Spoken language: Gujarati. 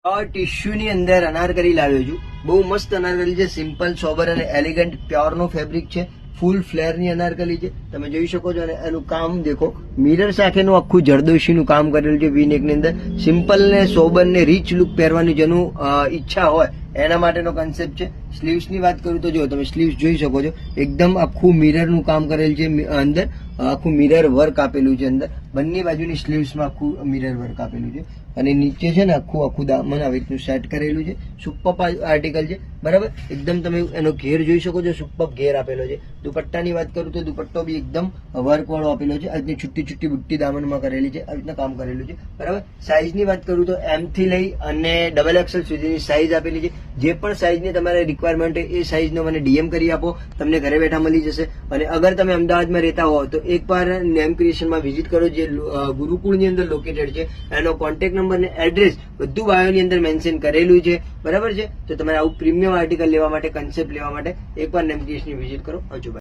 ટીશ્યુની અંદર અનારકલી લાવ્યો છું. બહુ મસ્ત અનારકલી છે, સિમ્પલ સોબર અને એલિગન્ટ પ્યોરનો ફેબ્રિક છે. ફૂલ ફ્લેરની અનારકલી છે, તમે જોઈ શકો છો. અને એનું કામ દેખો, મિરર સાથેનું આખું જરદોશીનું કામ કરેલું છે. વીનેકની અંદર સિમ્પલ ને સોબર ને રીચ લુક પહેરવાની જેનું ઈચ્છા હોય એના માટેનો કન્સેપ્ટ છે. સ્લીવ્સ ની વાત કરું તો જો તમે સ્લીવ્સ જોઈ શકો છો, એકદમ આખું મિરરનું કામ કરેલું છે. અંદર આખું મિરર વર્ક આપેલું છે. અંદર બંને બાજુની સ્લીવ્સમાં આખું મિરર વર્ક આપેલું છે. અને નીચે છે ને આખું દામન આવી રીતનું સેટ કરેલું છે. સુપર આર્ટિકલ છે, બરાબર. એકદમ તમે એનો ઘેર જોઈ શકો છો, સુપર ઘેર આપેલો છે. દુપટ્ટાની વાત કરું તો દુપટ્ટો બી એકદમ વર્ક વાળો આપેલો છે. આ રીતની છુટ્ટી છુટ્ટી બુટ્ટી દામનમાં કરેલી છે. આ રીતના કામ કરેલું છે, બરાબર. સાઈઝની વાત કરું તો M થી લઈ અને XXL સુધીની સાઈઝ આપેલી છે. જે પણ સાઈઝની તમારે રિક્વાયરમેન્ટ હોય એ સાઈઝનો મને DM કરી આપો, તમને ઘરે બેઠા મળી જશે. અને અગર તમે અમદાવાદમાં રહેતા હો તો એકવાર નેમ ક્રિએશનમાં વિઝિટ કરો, જે ગુરુકુળની અંદર લોકેટેડ છે. એનો કોન્ટેક્ટ નંબર ને એડ્રેસ બધું બાયોની અંદર મેન્શન કરેલું છે, બરાબર છે. તો તમારે આવું પ્રીમિયમ આર્ટિકલ લેવા માટે, કન્સેપ્ટ લેવા માટે એકવાર નેમ ક્રિએશનની વિઝિટ કરો. આવજો.